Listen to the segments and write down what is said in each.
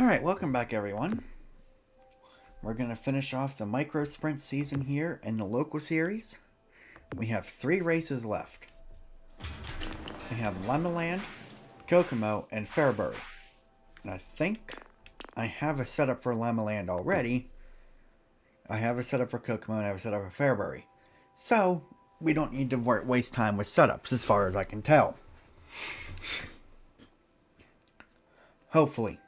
Alright, welcome back everyone. We're going to finish off the micro sprint season here in the local series. We have 3 races left. We have Limaland, Kokomo, and Fairbury. And I think I have a setup for Limaland already. I have a setup for Kokomo and I have a setup for Fairbury. So, we don't need to waste time with setups as far as I can tell. Hopefully.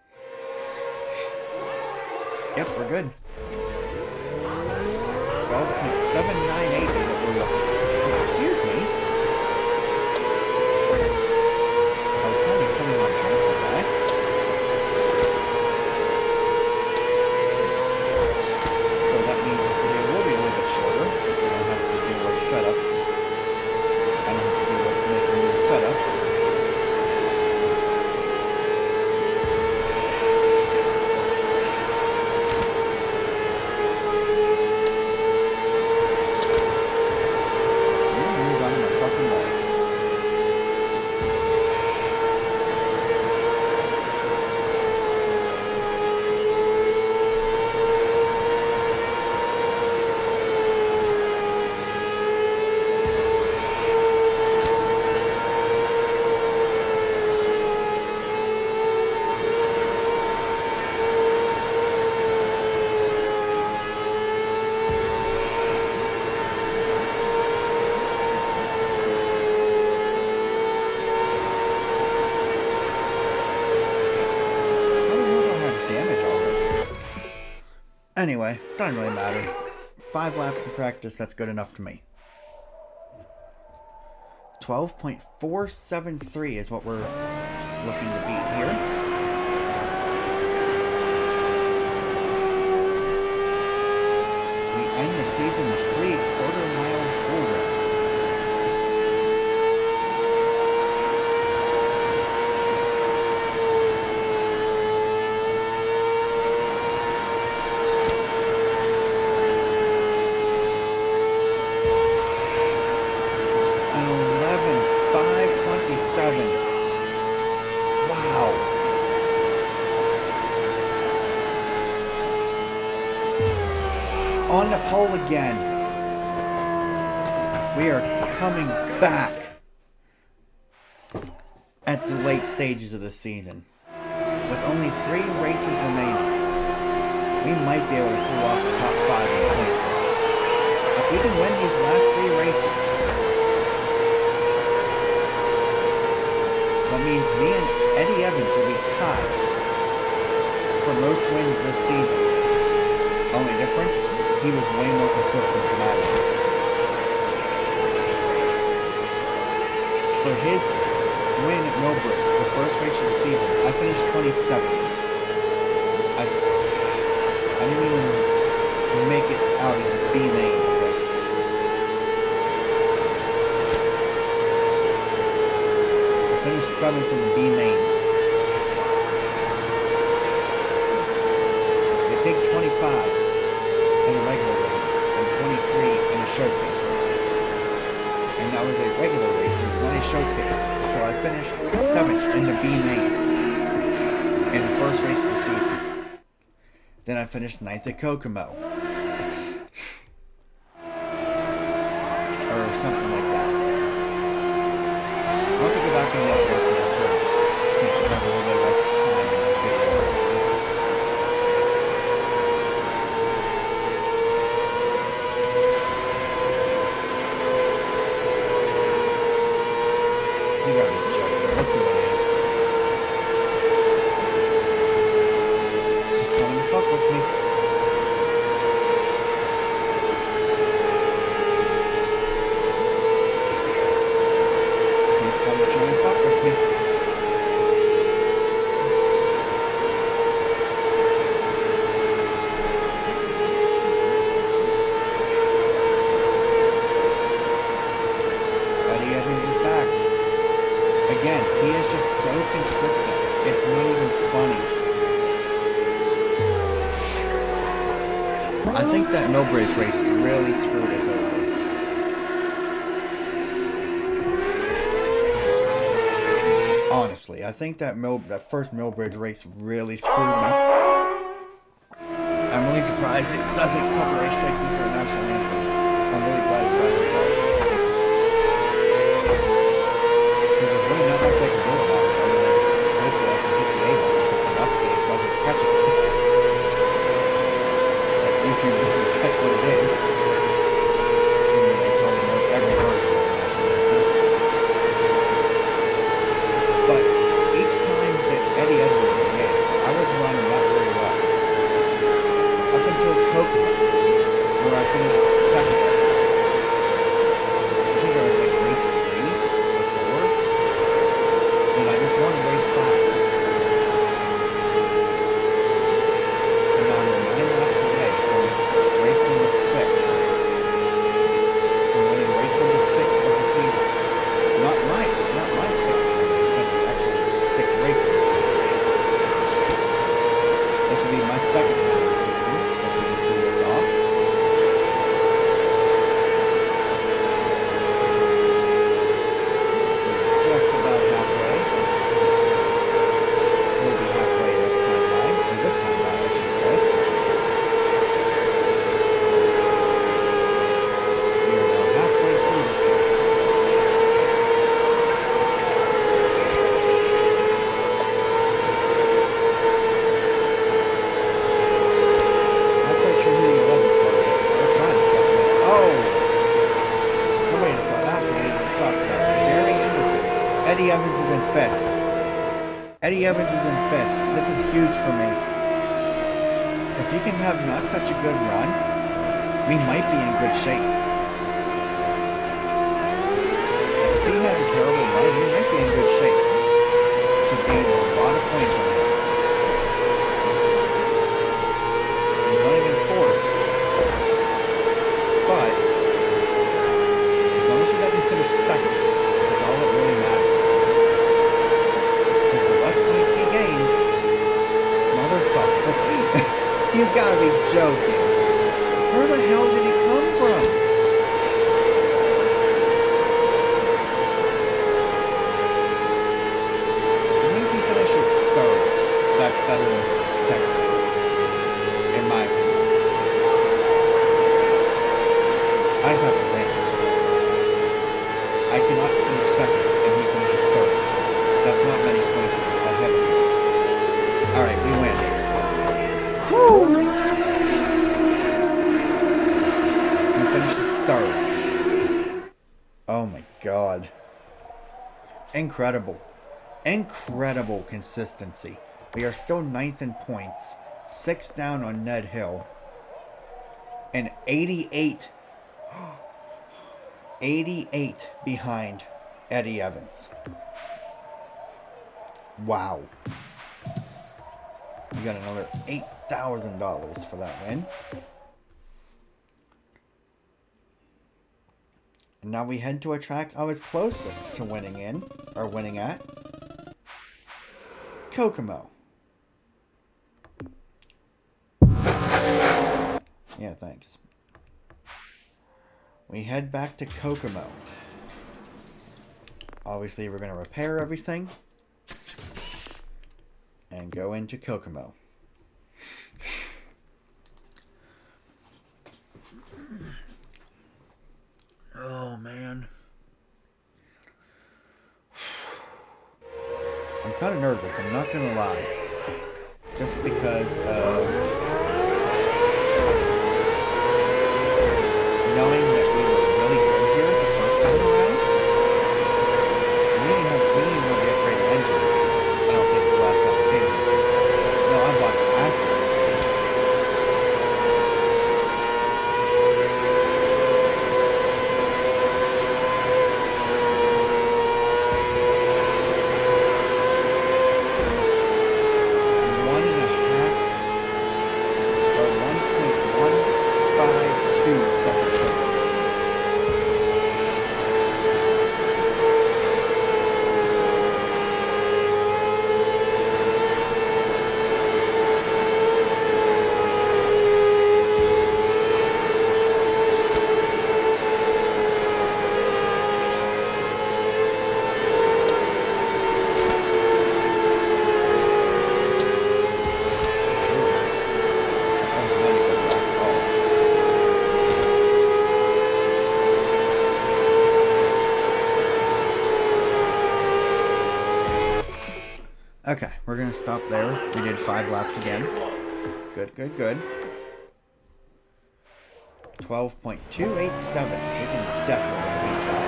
Yep, we're good. 12.798 is what we're looking for. Excuse me. I was kind of coming on track with that. So that means the video will be a little bit shorter, since we don't have to deal with setups. I don't have to deal with making new setups. Anyway, doesn't really matter. 5 laps in practice, that's good enough to me. 12.473 is what we're looking to beat here. We end the season with 3 quarter-mile bull runs. Wow. On the pole again. We are coming back at the late stages of the season. With only 3 races remaining, we might be able to pull off the top 5 in the place. If we can win these last 3 races, that means me and Eddie Evans will be tied for most wins this season. Only difference, he was way more consistent than I was. For his win at Millbrook, the first race of the season, I finished 27th. I didn't even make it out of the B lane of this. Finished 7th in the B main. They picked 25 in a regular race and 23 in a showcase race. And that was a regular race and a showcase. So I finished 7th in the B main in the first race of the season. Then I finished 9th at Kokomo. Or something like that. I'll have to go back and look at this race. I have a little bit of extra time in this video. You gotta be joking. Look who it is. He's coming to fuck with me. He's coming to try and fuck with me. Eddie Evans is back. Again, he is just so consistent. It's not even funny. I think that Millbridge race really screwed us over. Honestly. honestly. I think that first Millbridge race really screwed me. I'm really surprised it doesn't cover race shaking for a national anthem. I'm really glad it doesn't. There's really not much I can do about it. Hopefully I can hit the A button enough that it doesn't catch it. Like YouTube doesn't catch what it is. They probably know every word of the national anthem. But each time that Eddie Edwards was in, I was running not very well. Up until Kokomo, where I finished second. I think I was like race 3 or 4. And I just won race 5. And on the 9 laps away from race number 6. From winning race number 6 of the season. Not my 6th race, but actually 6th race of the season. This will be my second one of the season. If we can pull this off. Just about halfway. We'll be halfway next time by. Or this time by, I should say. We are now halfway through this one. Not quite sure who he was at first. They're trying to catch me. Oh! Somebody absolutely fucked up. Jerry Anderson. Eddie Evans is in 5th. Eddie Evans is in 5th. This is huge for me. If he can have not such a good run, we might be in good shape. If he has a terrible run, we might be in good shape. He's gained a lot of points on him. He's running in 4th. But, as long as he doesn't finish 2nd, that's all that really matters. Because the less points he gains, motherfucker, you've got to be joking. Where the hell did he come from? Even if he finishes 3rd, that's better than 2nd, in my opinion. I have to win. I cannot finish 2nd and he finishes 3rd. That's not many points ahead of me. Alright, we win. Woo! He finishes 3rd. Oh my god. Incredible. Incredible consistency. We are still 9th in points. 6 down on Ned Hill. And 88 behind Eddie Evans. Wow. We got another $8,000 for that win. And now we head to a track I was closer to winning at. Kokomo. Yeah, thanks. We head back to Kokomo. Obviously, we're going to repair everything and go into Kokomo. Oh, man. I'm kind of nervous, I'm not going to lie. Just because of knowing that we were really good here the first time around. We didn't even get great engines. I don't think the last time we did. No, I bought it after. We're going to stop there. We did 5 laps again. Good, good, good. 12.287. We can definitely beat that.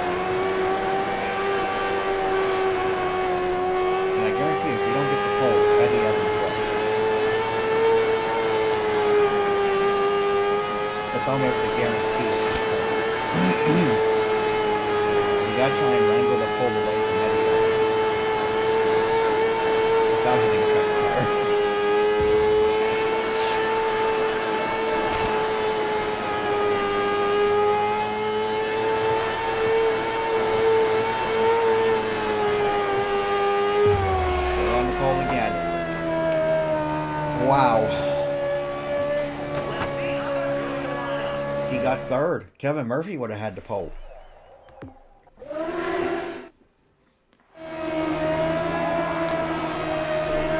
And I guarantee if you don't get the pole, Eddie Evans will. It's almost a guarantee. You gotta try and wrangle the pole away from Eddie Evans. Without hitting a cut tire. Wow. He got third. Kevin Murphy would have had the pole.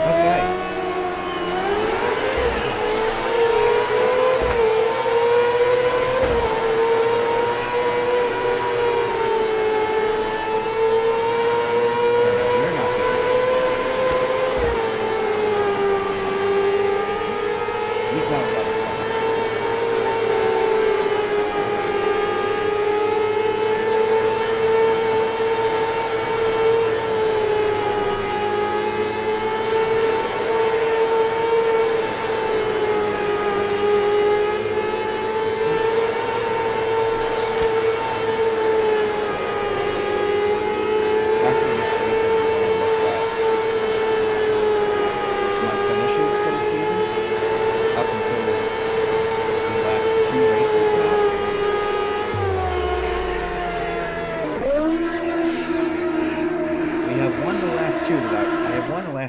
Okay.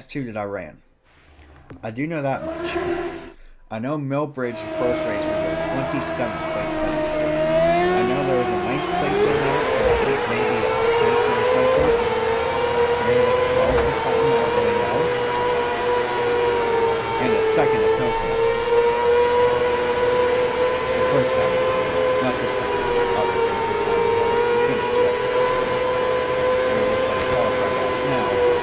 Two that I ran. I do know that much. I know Millbridge, the first race, was a 27th place finish. I know there was a 9th place in there, and I think maybe a 10th or something. Maybe like 12th or something, I don't really know. And a second at Kokomo. The first time. Not this time. Obviously, this time we finished it. We're just like qualified out now.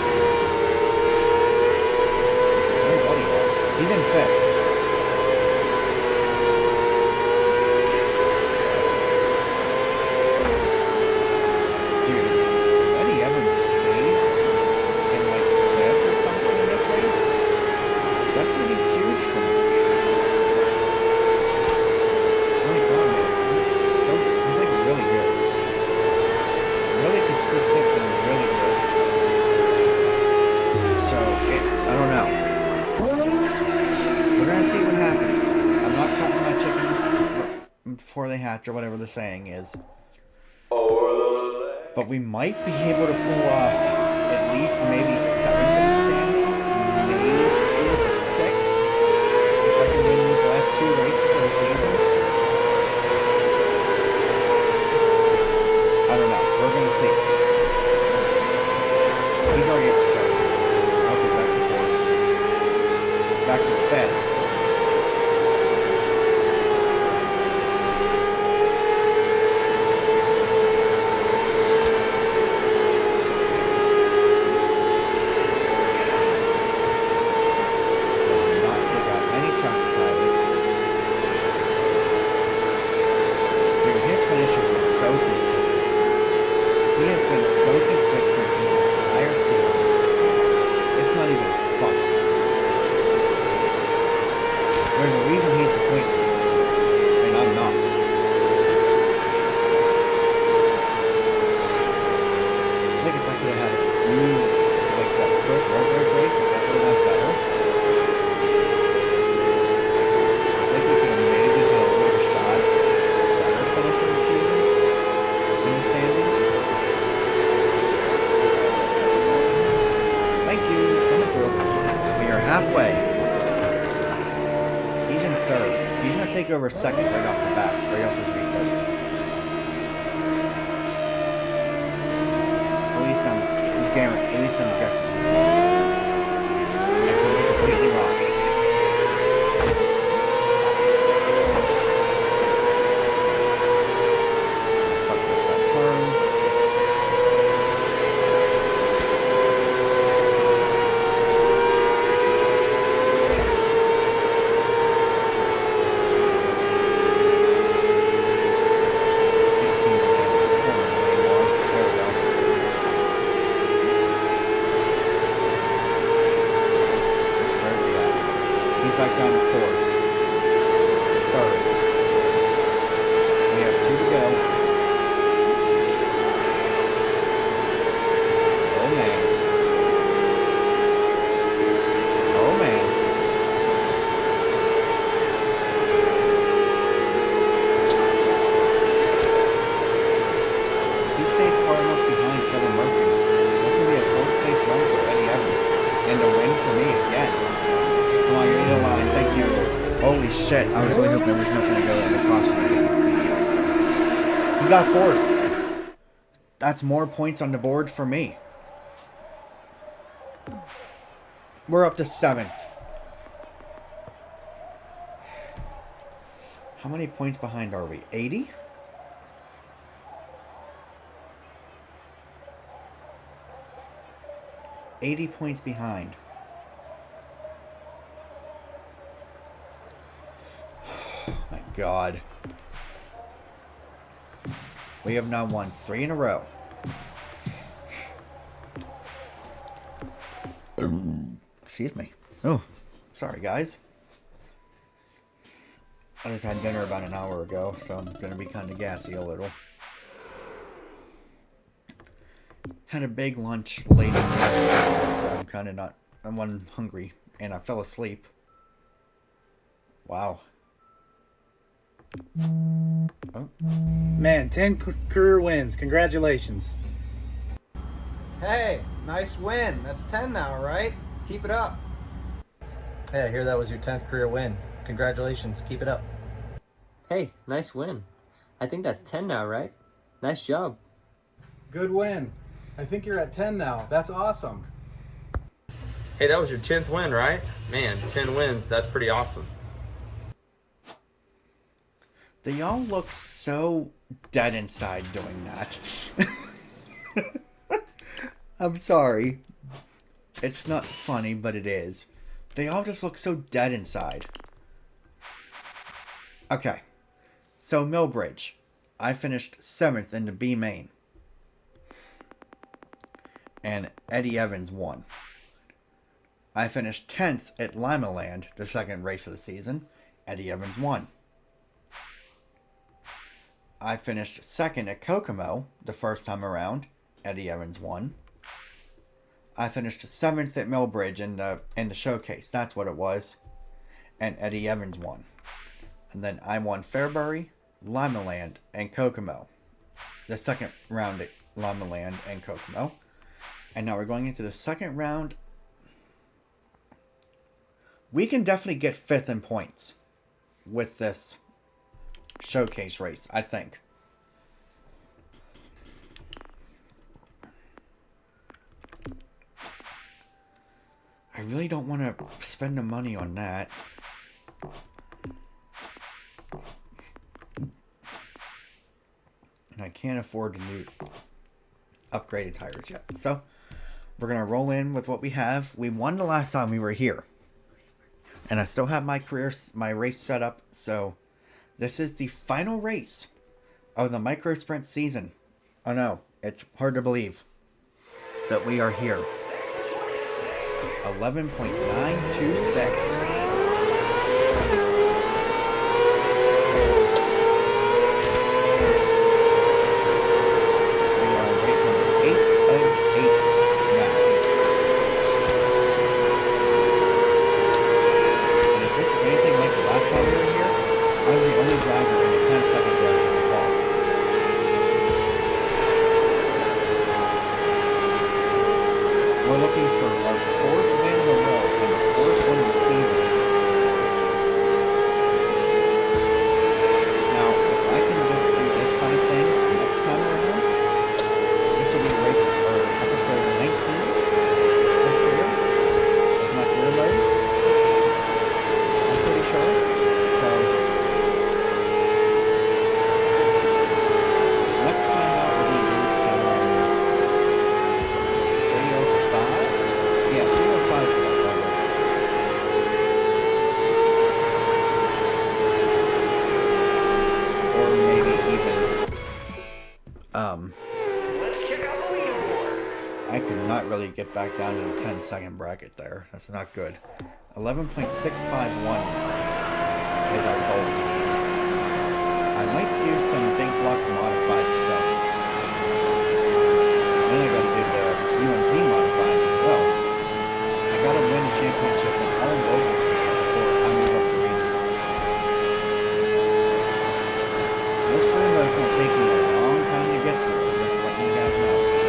He's in fifth. Dude, if Eddie Evans stays in like fifth or something in this race, that's gonna be huge for me. Oh my god, man. He's like really good. Really consistent and really good. So, I don't know. We're gonna see what happens. I'm not cutting my chickens before they hatch or whatever the saying is. But we might be able to pull off at least maybe 7th in the standings, maybe 6th, if I can win these last 2 races of the season. I don't know. We're gonna see. He's already up to 3rd. Okay, back to 4th. Back to 5th. Over second right off the bat, right off his restart. At least I'm guessing. I could be completely wrong. Fuck with that turn. He's back down to fourth. Third. We have 2 to go. Oh man. Oh man. He stays far enough behind Kevin Murphy. That's going to be a 4th place run for Eddie Evans. And a win for me again. Come on, you're in the line. Thank you. Holy shit. I was really hoping there was nothing to go in the caution. He got 4th. That's more points on the board for me. We're up to 7th. How many points behind are we? 80? $80 points behind. Oh my God. We have now won 3 in a row. Excuse me. Oh, sorry guys. I just had dinner about an hour ago, so I'm going to be kind of gassy a little. Had a big lunch late in the day, so I'm kind of not... I'm hungry, and I fell asleep. Wow. Oh. Man, 10 career wins. Congratulations. Hey, nice win. That's 10 now, right? Keep it up. Hey, I hear that was your 10th career win. Congratulations. Keep it up. Hey, nice win. I think that's 10 now, right? Nice job. Good win. I think you're at 10 now. That's awesome. Hey, that was your 10th win, right? Man, 10 wins. That's pretty awesome. They all look so dead inside doing that. I'm sorry. It's not funny, but it is. They all just look so dead inside. Okay. So, Millbridge. I finished 7th in the B main. And Eddie Evans won. I finished 10th at Limaland, the 2nd race of the season. Eddie Evans won. I finished 2nd at Kokomo, the first time around. Eddie Evans won. I finished 7th at Millbridge in the showcase. That's what it was. And Eddie Evans won. And then I won Fairbury, Limaland, and Kokomo. The 2nd round at Limaland and Kokomo. And now we're going into the 2nd round. We can definitely get 5th in points with this showcase race, I think. I really don't want to spend the money on that. And I can't afford the new upgraded tires yet. So, we're going to roll in with what we have. We won the last time we were here. And I still have my race set up. So, this is the final race of the micro sprint season. Oh no, it's hard to believe that we are here. 11.926. We're looking for our 4th win in a row and the 4th win of the season. Now, if I can just do this kind of thing next time around, this will be race or episode 19 of career, of my career mode. I'm pretty sure. So, next time out we'll be doing some 305. Yeah, 305 stuff. Or maybe even, I could not really get back down to the 10-second bracket there. That's not good. 11.651 is our goal. I might do some big block modified stuff. Then I gotta do the UMP modified as well. I gotta win a championship in all over before I move up to region. This pretty much gonna take me a long time to get through, just to let you guys know.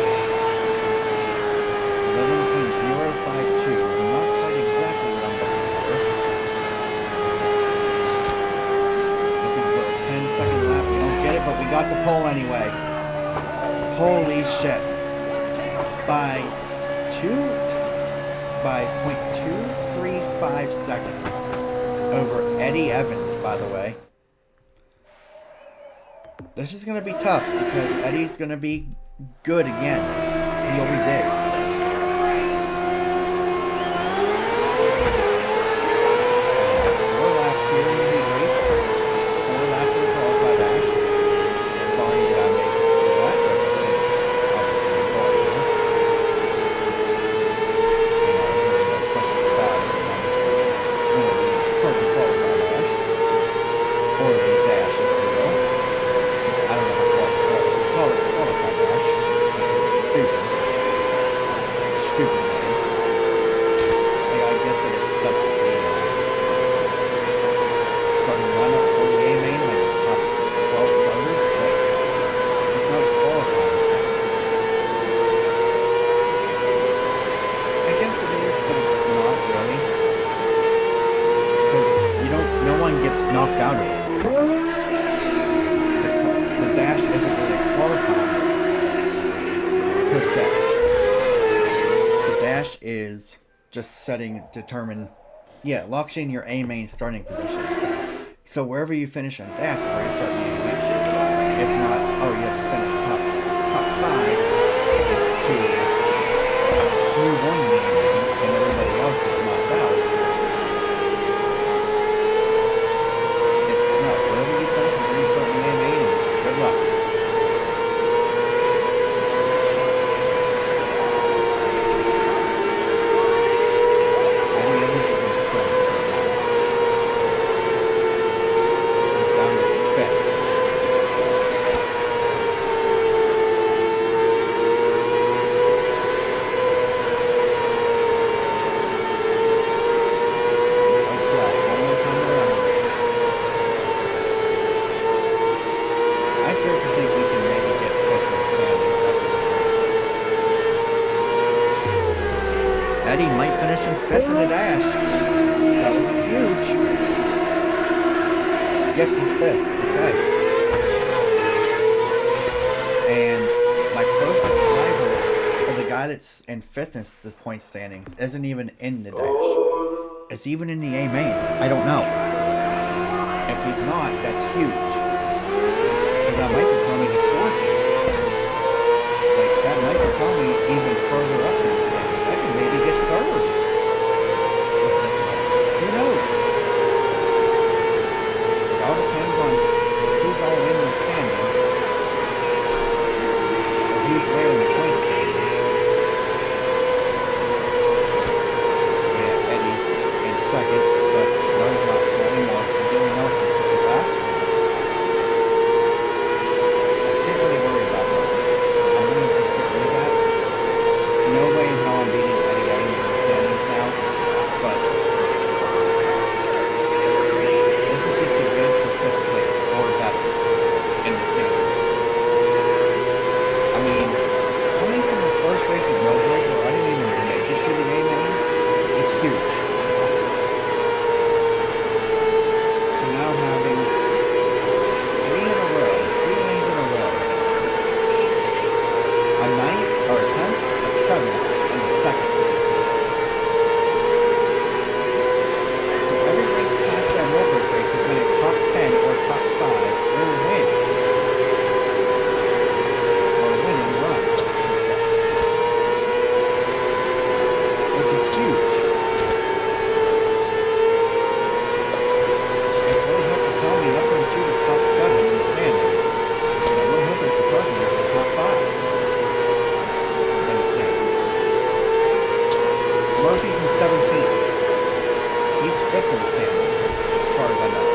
11.052 is not quite exactly what I'm looking for. Looking for a 10-second lap. We don't get it, but we got the pole anyway. Holy shit. By 0.235 seconds over Eddie Evans, by the way. This is going to be tough because Eddie's going to be good again. He always is. Knocked out of it. The dash isn't really qualifying per se. The dash is just locks in your A main starting position. So wherever you finish on dash is where you start the A main. If not, you have to finish top 5 to move on the A main, and everybody else is knocked out. Good luck. Eddie might finish in 5th in the dash. That would be huge. Yep, he's 5th. Okay. And my closest rival, or the guy that's in 5th in the point standings, isn't even in the dash. It's even in the A main. I don't know. If he's not, that's huge. So that might become me the 4th. Like, that might become me even further up in the standings. I can maybe get 3rd. Who knows? It all depends on who's all in the standings. Or who's where in the point standings. Yeah, Eddie's in 2nd, but no, he's not anymore. Billy Nelson took it back. I can't really worry about that. I'm going to just get rid of that. No way in hell I'm beating Eddie Evans in the standings now, but this is just a good for 5th place or better in the standings. I mean, coming from the first race in Road where I didn't even make it to the A main, it's huge. fifth in the standings, as far as I know.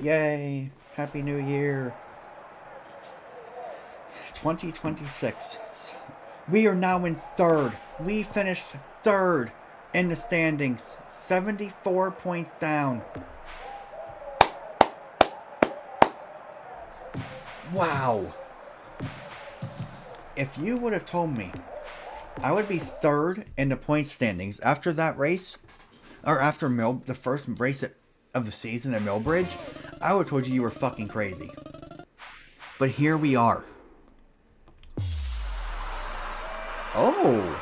Yay! Happy New Year! 2026. We are now in third. We finished third in the standings. 74 points down. Wow! If you would have told me I would be third in the point standings after that race, or after the first race of the season at Millbridge, I would have told you were fucking crazy. But here we are. Oh!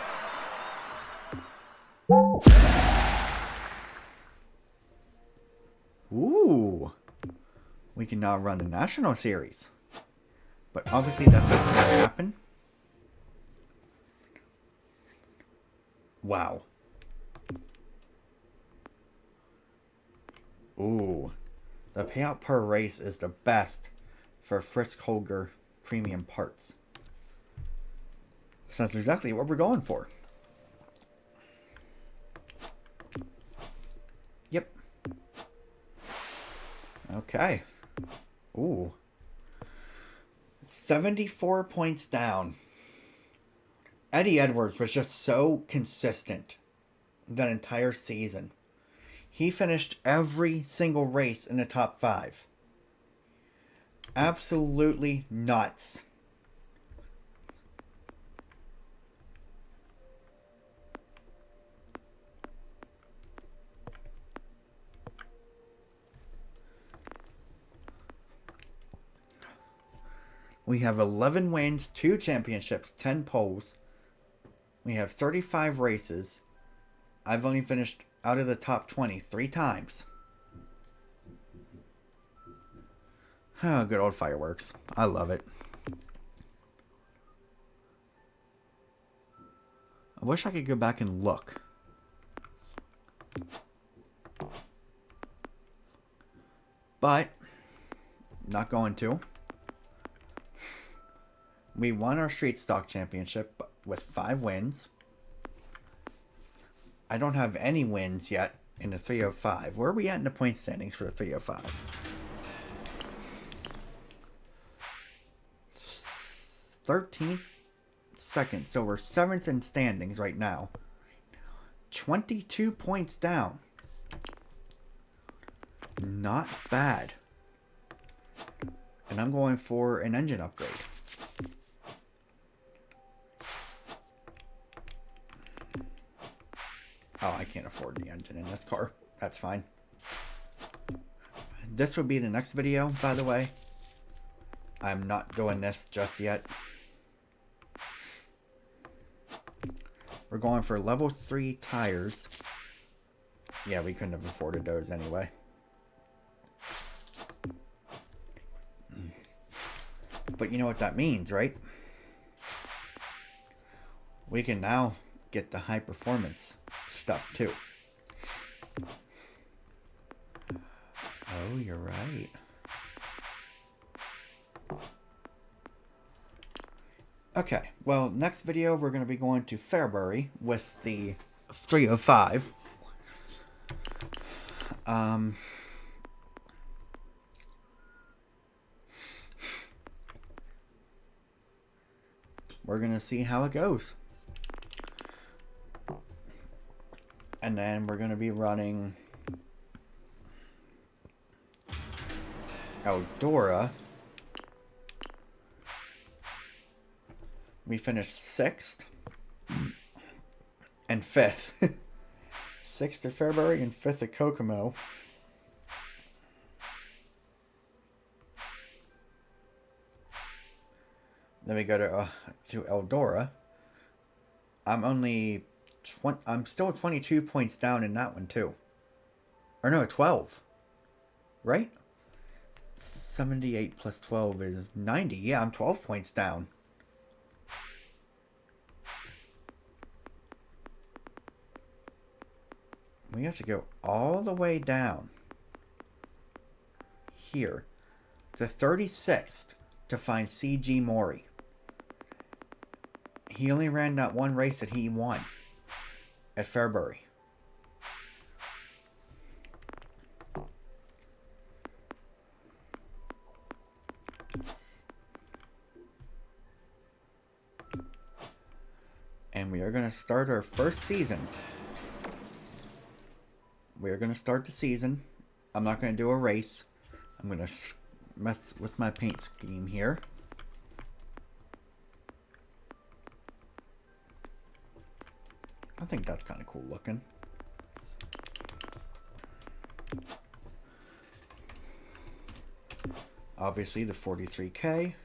Ooh! We can now run the National Series. But obviously that's not going to happen. Wow. Ooh. The payout per race is the best for Frisk Holger premium parts. So that's exactly what we're going for. Yep. Okay. Ooh. 74 points down. Eddie Edwards was just so consistent that entire season. He finished every single race in the top 5. Absolutely nuts. We have 11 wins, 2 championships, 10 poles. We have 35 races. I've only finished out of the top 20 3 times. Oh, good old fireworks. I love it. I wish I could go back and look. But, not going to. We won our Street Stock Championship with 5 wins. I don't have any wins yet in the 305. Where are we at in the point standings for the 305? 13th, second. So we're 7th in standings right now. 22 points down. Not bad. And I'm going for an engine upgrade. Oh, I can't afford the engine in this car. That's fine. This would be the next video, by the way. I'm not doing this just yet. We're going for level 3 tires. Yeah, we couldn't have afforded those anyway. But you know what that means, right? We can now get the high performance stuff too. Oh, you're right. Okay, well, next video we're going to be going to Fairbury with the 305. We're going to see how it goes. And then we're going to be running Eldora. We finished 6th and 5th. 6th at Fairbury and 5th at Kokomo. Then we go to Eldora. I'm still 22 points down in that one too. Or no, 12. Right? 78 plus 12 is 90. Yeah, I'm 12 points down. We have to go all the way down here to 36th to find C.G. Maury. He only ran that one race that he won at Fairbury. And we are going to start our first season. We are going to start the season. I'm not going to do a race. I'm going to mess with my paint scheme here. I think that's kind of cool looking. Obviously the 43K.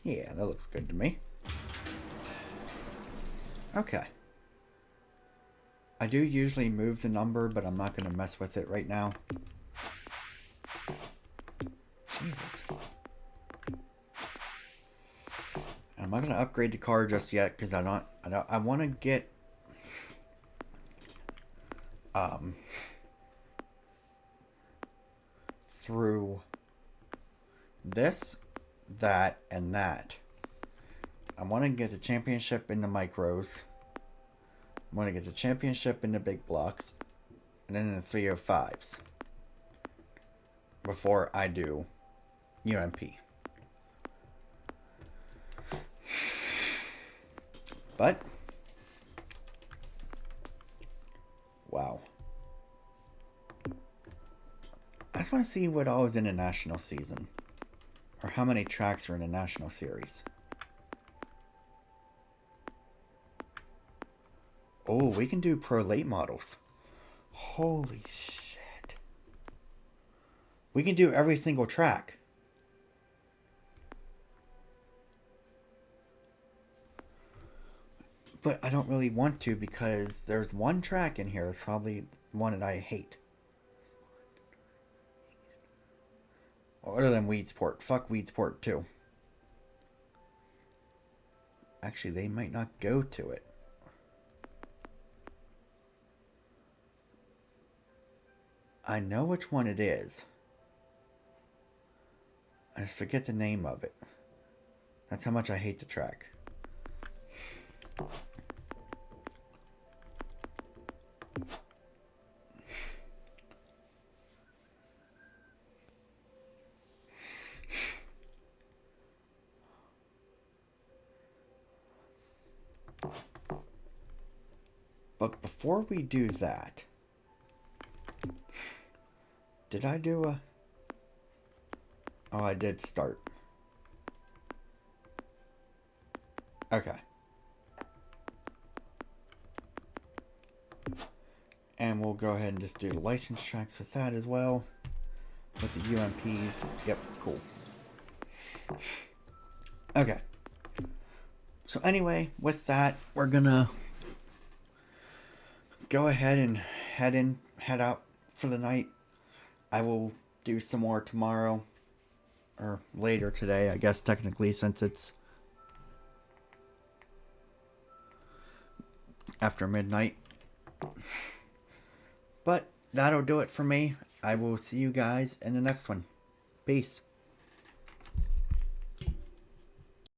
Yeah, that looks good to me. Okay. I do usually move the number, but I'm not going to mess with it right now. Jesus. I'm not going to upgrade the car just yet because I want to get through this, that, and that. I want to get the championship in the micros. I want to get the championship in the big blocks. And then in the 305s. Before I do UMP. But wow. I just want to see what all is in the national season. Or how many tracks are in the national series. Oh, we can do pro late models. Holy shit. We can do every single track. But I don't really want to because there's one track in here that's probably one that I hate. Other than Weedsport. Fuck Weedsport too. Actually, they might not go to it. I know which one it is. I just forget the name of it. That's how much I hate the track. But before we do that, did I do a... Oh, I did start. Okay. And we'll go ahead and just do the license tracks with that as well. With the UMPs. Yep, cool. Okay. So anyway, with that, we're gonna go ahead and head out for the night. I will do some more tomorrow. Or later today, I guess technically, since it's after midnight. But that'll do it for me. I will see you guys in the next one. Peace.